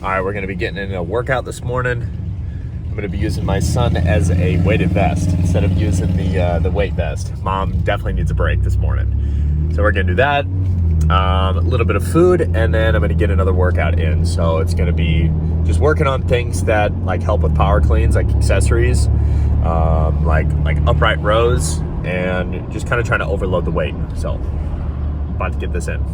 All right, we're going to be getting in a workout this morning. I'm going to be using my son as a weighted vest instead of using the weight vest. Mom definitely needs a break this morning. So we're going to do that, a little bit of food, and then I'm going to get another workout in. So it's going to be just working on things that like help with power cleans, like accessories, like upright rows, and just kind of trying to overload the weight. So about to get this in.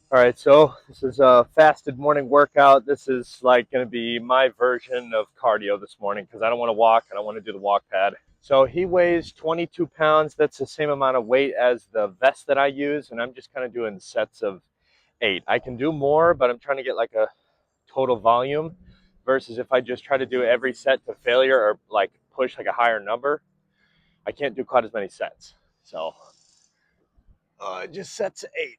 All right, so this is a fasted morning workout. This is like going to be my version of cardio this morning because I don't want to walk. I don't want to do the walk pad. So he weighs 22 pounds. That's the same amount of weight as the vest that I use, and I'm just kind of doing sets of 8. I can do more, but I'm trying to get like a total volume versus if I just try to do every set to failure or like push like a higher number, I can't do quite as many sets. So just sets of 8.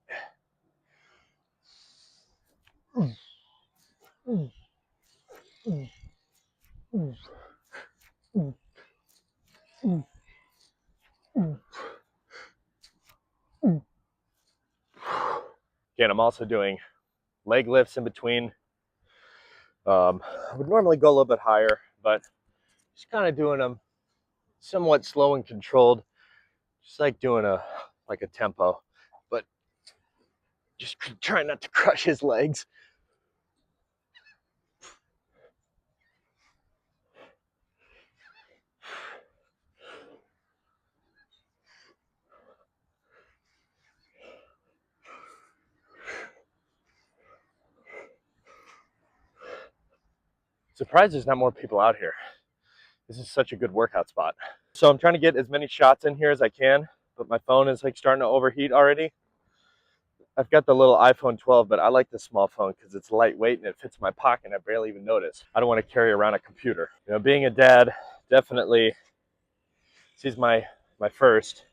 Again, I'm also doing leg lifts in between. I would normally go a little bit higher, but just kind of doing them somewhat slow and controlled, just like doing a tempo, but just trying not to crush his legs. Surprised there's not more people out here. This is such a good workout spot. So I'm trying to get as many shots in here as I can, but my phone is like starting to overheat already. I've got the little iPhone 12, but I like the small phone because it's lightweight and it fits in my pocket and I barely even notice. I don't want to carry around a computer. You know, being a dad, definitely, he's my first,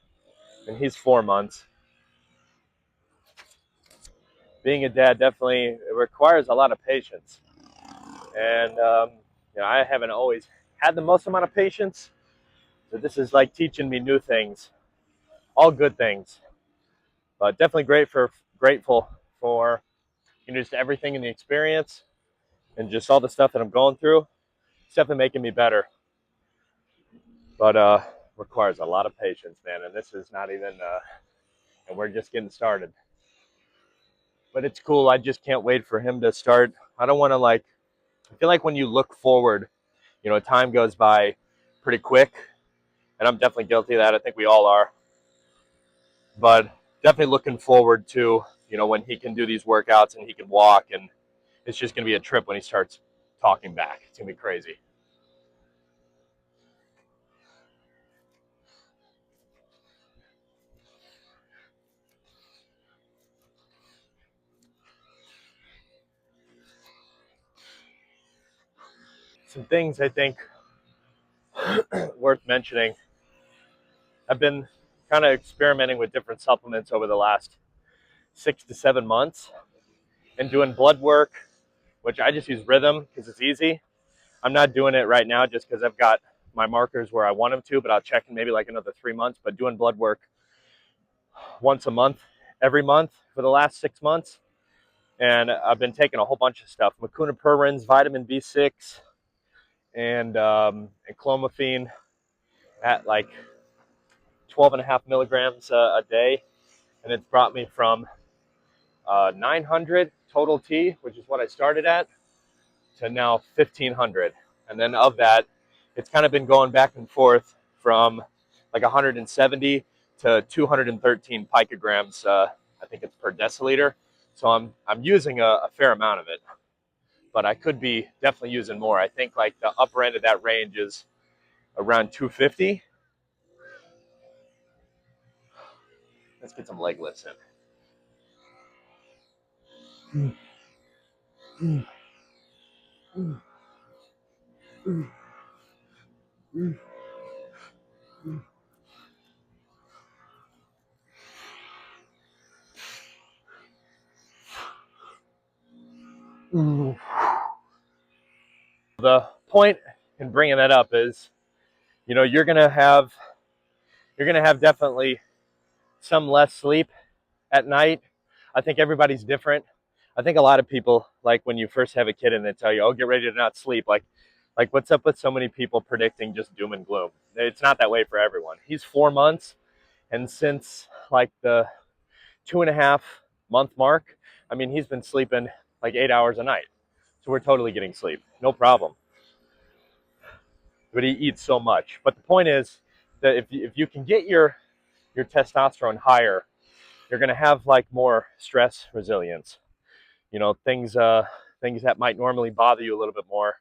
and he's 4 months. Being a dad definitely requires a lot of patience. And, you know, I haven't always had the most amount of patience. So this is like teaching me new things, all good things, but definitely grateful for, you know, just everything in the experience and just all the stuff that I'm going through. It's definitely making me better, but requires a lot of patience, man. And this is not even, and we're just getting started. But it's cool. I just can't wait for him to start. I don't want to I feel like when you look forward, you know, time goes by pretty quick. And I'm definitely guilty of that. I think we all are. But definitely looking forward to, you know, when he can do these workouts and he can walk. And it's just going to be a trip when he starts talking back. It's going to be crazy. Some things I think worth mentioning. I've been kind of experimenting with different supplements over the last 6 to 7 months and doing blood work, which I just use Rhythm because it's easy. I'm not doing it right now just because I've got my markers where I want them to, but I'll check in maybe like another 3 months. But doing blood work once a month, every month for the last 6 months. And I've been taking a whole bunch of stuff. Mecunopurins, vitamin B6, and clomiphene at like 12.5 milligrams a day. And it's brought me from 900 total T, which is what I started at, to now 1,500. And then of that, it's kind of been going back and forth from like 170 to 213 picograms. I think it's per deciliter. So I'm using a fair amount of it, but I could be definitely using more. I think like the upper end of that range is around 250. Let's get some leg lifts in. The point in bringing that up is You know, you're gonna have definitely some less sleep at night. I think everybody's different. I think a lot of people, like when you first have a kid and they tell you, "Oh, get ready to not sleep," like what's up with so many people predicting just doom and gloom? It's not that way for everyone. He's 4 months, and since like the 2.5 month mark, I mean, he's been sleeping like 8 hours a night. So we're totally getting sleep, no problem. But he eats so much. But the point is that if you can get your testosterone higher, you're going to have like more stress resilience. You know, things that might normally bother you a little bit more,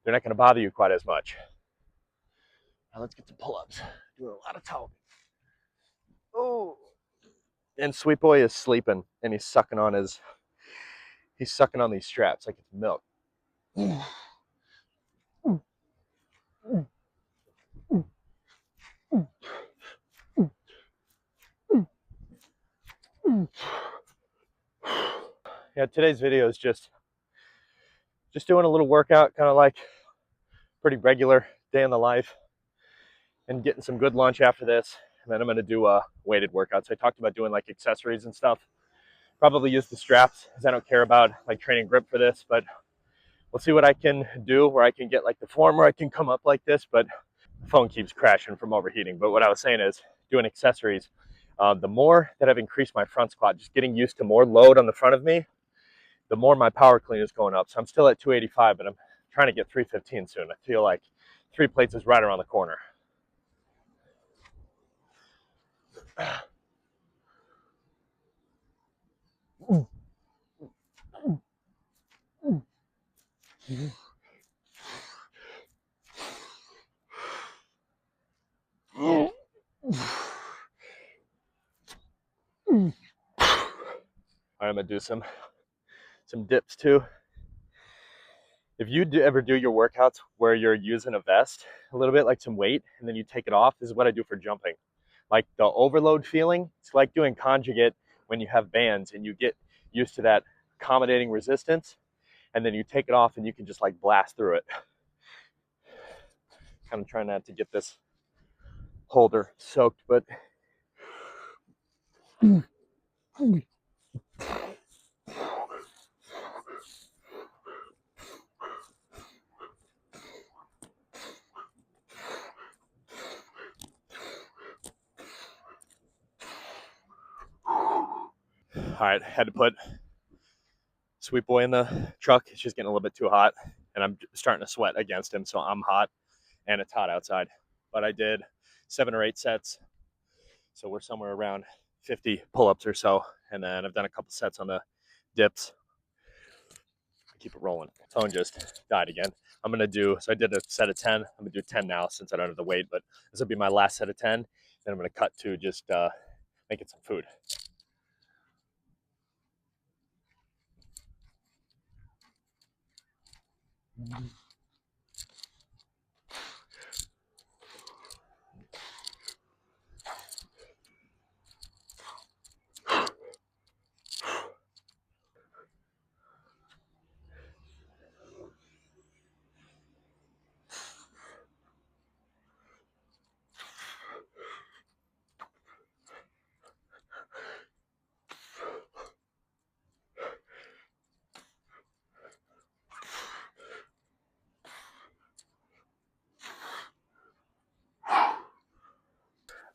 they're not going to bother you quite as much. Now let's get the pull-ups. Doing a lot of talking. Oh, and Sweet Boy is sleeping, and he's sucking on these straps like it's milk. Yeah, today's video is just doing a little workout, kind of like pretty regular day in the life, and getting some good lunch after this. And then I'm going to do weighted workouts. I talked about doing like accessories and stuff. Probably use the straps because I don't care about like training grip for this, but we'll see what I can do where I can get like the form where I can come up like this, but the phone keeps crashing from overheating. But what I was saying is doing accessories. The more that I've increased my front squat, just getting used to more load on the front of me, the more my power clean is going up. So I'm still at 285, but I'm trying to get 315 soon. I feel like 3 plates is right around the corner. I'm gonna do some dips too. If you ever do your workouts where you're using a vest a little bit, like some weight, and then you take it off, this is what I do for jumping. Like the overload feeling, it's like doing conjugate when you have bands and you get used to that accommodating resistance, and then you take it off and you can just like blast through it. Kind of trying not to get this holder soaked, but all right, had to put Sweet Boy in the truck. It's just getting a little bit too hot, and I'm starting to sweat against him, so I'm hot, and it's hot outside. But I did 7 or 8 sets, so we're somewhere around 50 pull-ups or so, and then I've done a couple sets on the dips. Keep it rolling. Phone just died again. So I did a set of 10. I'm gonna do 10 now since I don't have the weight, but this will be my last set of 10. Then I'm gonna cut to just making some food.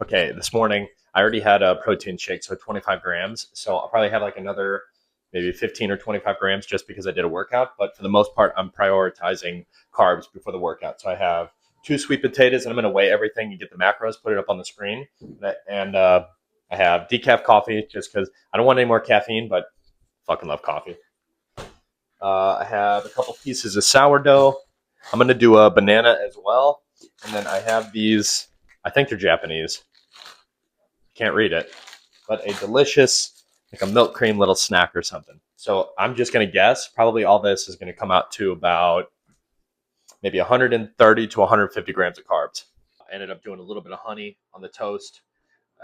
Okay, this morning I already had a protein shake, so 25 grams. So I'll probably have like another maybe 15 or 25 grams just because I did a workout. But for the most part, I'm prioritizing carbs before the workout. So I have 2 sweet potatoes, and I'm going to weigh everything and get the macros, put it up on the screen. And I have decaf coffee just because I don't want any more caffeine, but fucking love coffee. I have a couple pieces of sourdough. I'm going to do a banana as well. And then I have these, I think they're Japanese. Can't read it, but a delicious, like a milk cream little snack or something. So I'm just going to guess probably all this is going to come out to about maybe 130 to 150 grams of carbs. I ended up doing a little bit of honey on the toast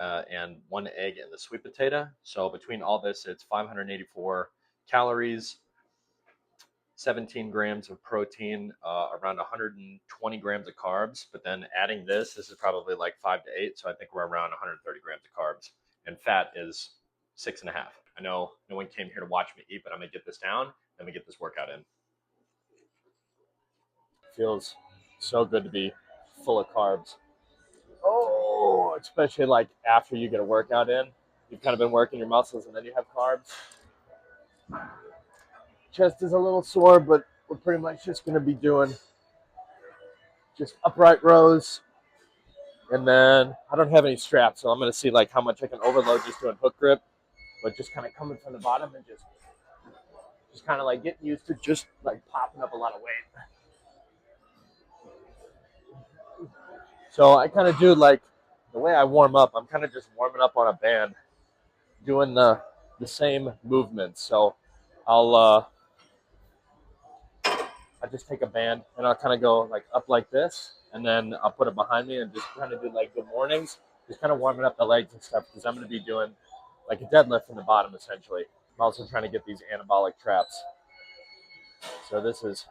and 1 egg in the sweet potato. So between all this, it's 584 calories. 17 grams of protein, around 120 grams of carbs. But then adding this is probably like 5 to 8. So I think we're around 130 grams of carbs. And fat is 6.5. I know no one came here to watch me eat, but I'm going to get this down. Let me get this workout in. Feels so good to be full of carbs. Oh, especially like after you get a workout in. You've kind of been working your muscles and then you have carbs. Chest is a little sore, but we're pretty much just going to be doing just upright rows. And then I don't have any straps, so I'm going to see like how much I can overload just doing hook grip, but just kind of coming from the bottom and just kind of like getting used to just like popping up a lot of weight. So I kind of do like the way I warm up, I'm kind of just warming up on a band, doing the same movements. So I'll I just take a band and I'll kind of go like up like this, and then I'll put it behind me and just kind of do like good mornings, just kind of warming up the legs and stuff because I'm going to be doing like a deadlift from the bottom essentially. I'm also trying to get these anabolic traps. So this is,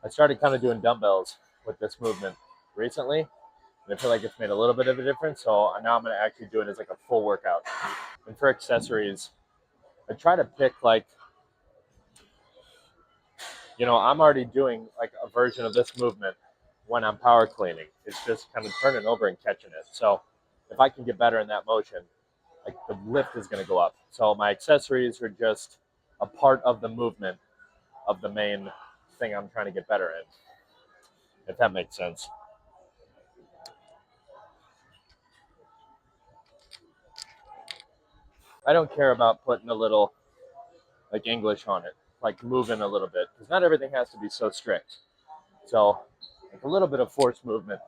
I started kind of doing dumbbells with this movement recently, and I feel like it's made a little bit of a difference. So now I'm going to actually do it as like a full workout. And for accessories, I try to pick like, I'm already doing like a version of this movement when I'm power cleaning. It's just kind of turning over and catching it. So if I can get better in that motion, like the lift is going to go up. So my accessories are just a part of the movement of the main thing I'm trying to get better in, if that makes sense. I don't care about putting a little like English on it, like moving a little bit, because not everything has to be so strict. So like a little bit of force movement,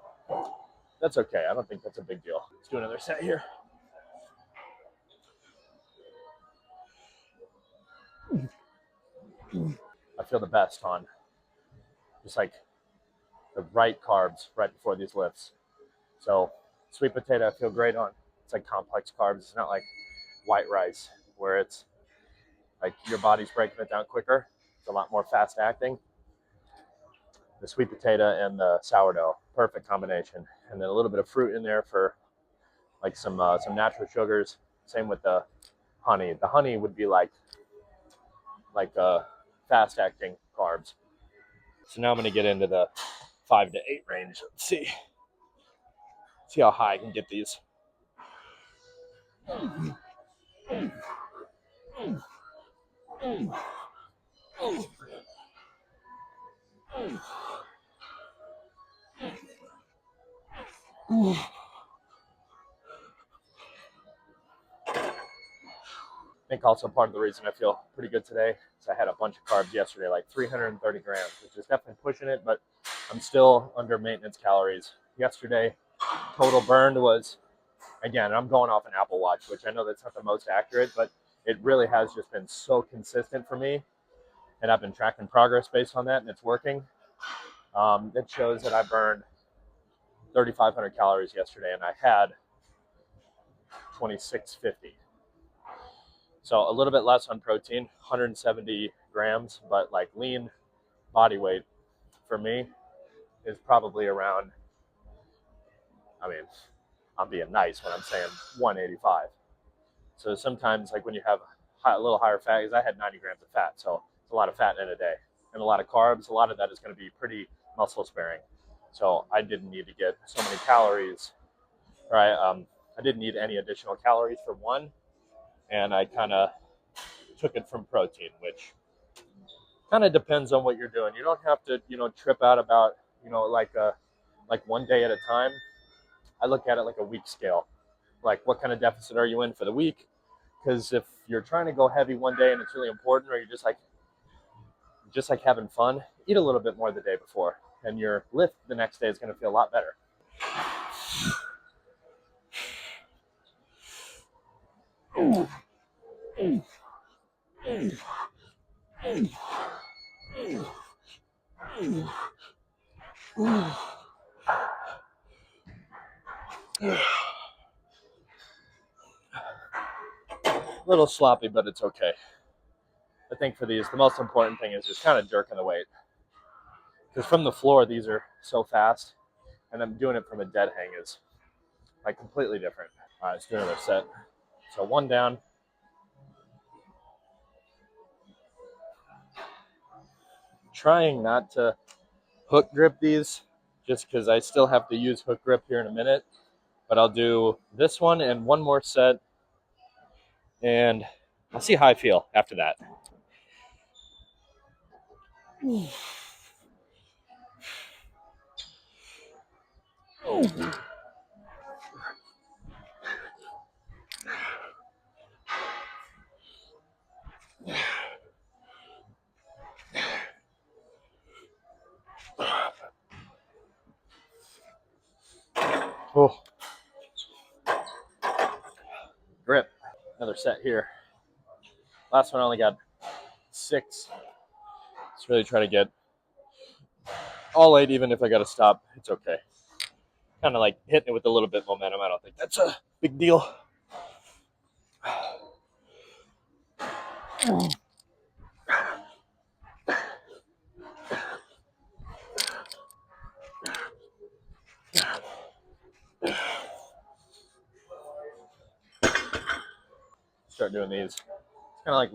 that's okay. I don't think that's a big deal. Let's do another set here. I feel the best on just like the right carbs right before these lifts. So sweet potato I feel great on. It's like complex carbs. It's not like white rice where it's like your body's breaking it down quicker. It's a lot more fast acting. The sweet potato and the sourdough, perfect combination. And then a little bit of fruit in there for like some natural sugars. Same with the honey. The honey would be like fast acting carbs. So now I'm gonna get into the 5 to 8 range. Let's see how high I can get these. I think also part of the reason I feel pretty good today is I had a bunch of carbs yesterday, like 330 grams, which is definitely pushing it, but I'm still under maintenance calories. Yesterday, total burned was, again, I'm going off an Apple Watch, which I know that's not the most accurate, but it really has just been so consistent for me. And I've been tracking progress based on that, and it's working. It shows that I burned 3,500 calories yesterday, and I had 2,650. So a little bit less on protein, 170 grams, but like lean body weight for me is probably around, I mean, I'm being nice when I'm saying 185. So sometimes like when you have a little higher fat, because I had 90 grams of fat, so it's a lot of fat in a day. And a lot of carbs, a lot of that is going to be pretty muscle sparing. So I didn't need to get so many calories, right? I didn't need any additional calories for one, and I kind of took it from protein, which kind of depends on what you're doing. You don't have to, trip out about, like one day at a time. I look at it like a week scale. Like what kind of deficit are you in for the week? Because if you're trying to go heavy one day and it's really important, or you're just like having fun, eat a little bit more the day before, and your lift the next day is going to feel a lot better. A little sloppy, but it's okay. I think for these, the most important thing is just kind of jerking the weight. Because from the floor, these are so fast, and I'm doing it from a dead hang is like completely different. All right, let's do another set. So one down. Trying not to hook grip these just because I still have to use hook grip here in a minute. But I'll do this one and one more set, and I'll see how I feel after that. Oh, grip. Another set here. Last one I only got 6. Let's really try to get all 8, even if I got to stop. It's okay. Kind of like hitting it with a little bit of momentum. I don't think that's a big deal. Start doing these. It's kind of like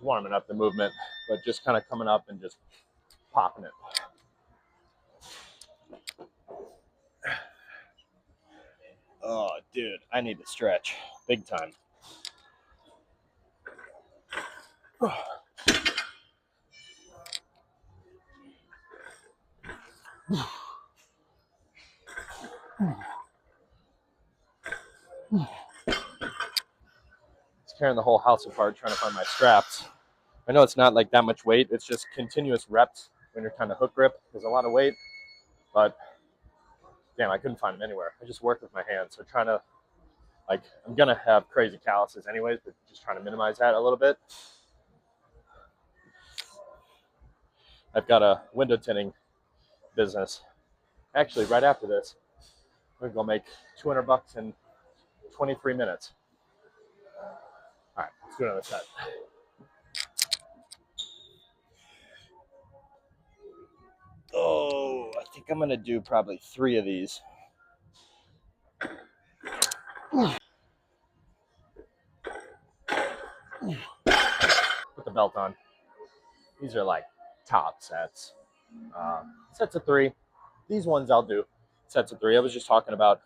warming up the movement, but just kind of coming up and just popping it. Oh, dude, I need to stretch big time. It's tearing the whole house apart trying to find my straps. I know it's not like that much weight. It's just continuous reps when you're trying to hook grip. There's a lot of weight, but damn, I couldn't find them anywhere. I just work with my hands. So trying to, like, I'm going to have crazy calluses anyways, but just trying to minimize that a little bit. I've got a window tinting business. Actually, right after this, I'm going to go make $200 in 23 minutes. All right, let's do another set. Oh, I think I'm going to do probably 3 of these. Put the belt on. These are like top sets. Sets of 3. These ones I'll do sets of 3. I was just talking about,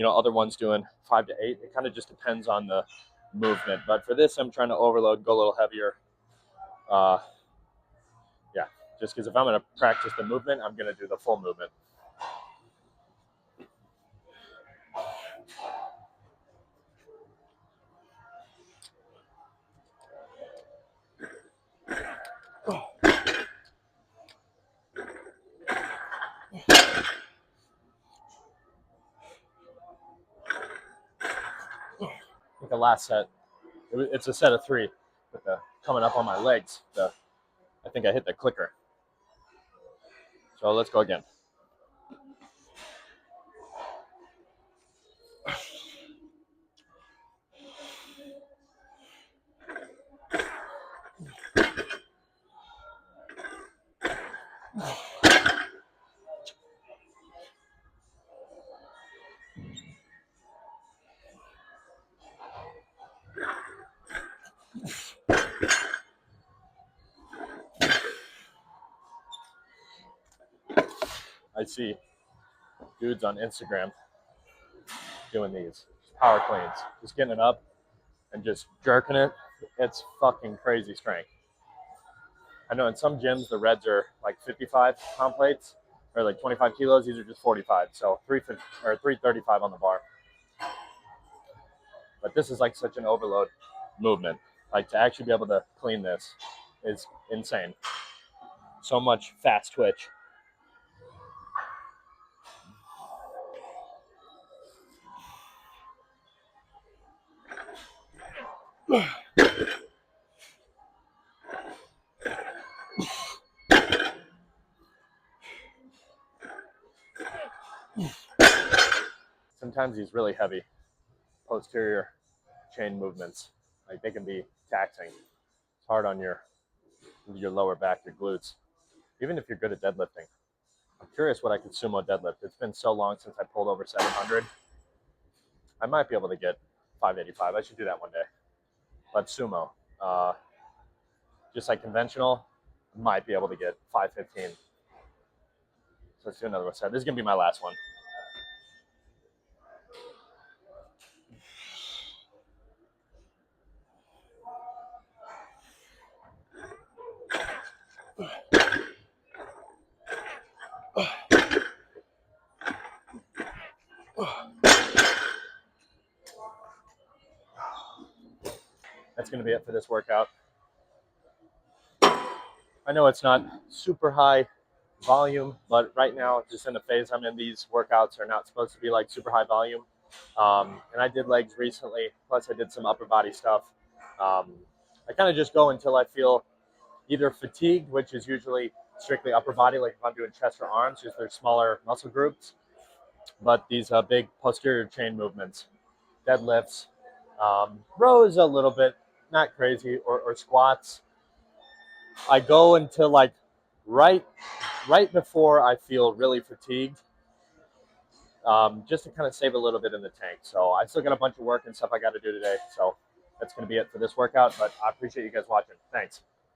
other ones doing 5 to 8. It kind of just depends on the movement. But for this, I'm trying to overload, go a little heavier. Yeah, just because if I'm going to practice the movement, I'm going to do the full movement. I think the last set, it's a set of 3 with the coming up on my legs. I think I hit the clicker. So let's go again. I see dudes on Instagram doing these power cleans, just getting it up and just jerking it. It's fucking crazy strength. I know in some gyms the reds are like 55-pound plates or like 25 kilos. These are just 45, so 335 on the bar. But this is like such an overload movement. Like to actually be able to clean this is insane. So much fast twitch. Sometimes these really heavy posterior chain movements, like they can be taxing. hard on your lower back, your glutes, even if you're good at deadlifting. I'm curious what I could sumo deadlift. It's been so long since I pulled over 700. I might be able to get 585. I should do that one day. But sumo, uh, just like conventional, might be able to get 515. So let's do another one set. This is gonna be my last one. That's gonna be it for this workout. I know it's not super high volume, but right now, just in the phase I'm in, these workouts are not supposed to be like super high volume. And I did legs recently, plus I did some upper body stuff. I kind of just go until I feel either fatigued, which is usually strictly upper body, like if I'm doing chest or arms, just they're smaller muscle groups. But these big posterior chain movements, deadlifts, rows a little bit, not crazy, or squats. I go until like right before I feel really fatigued, just to kind of save a little bit in the tank. So I still got a bunch of work and stuff I got to do today. So that's going to be it for this workout. But I appreciate you guys watching. Thanks.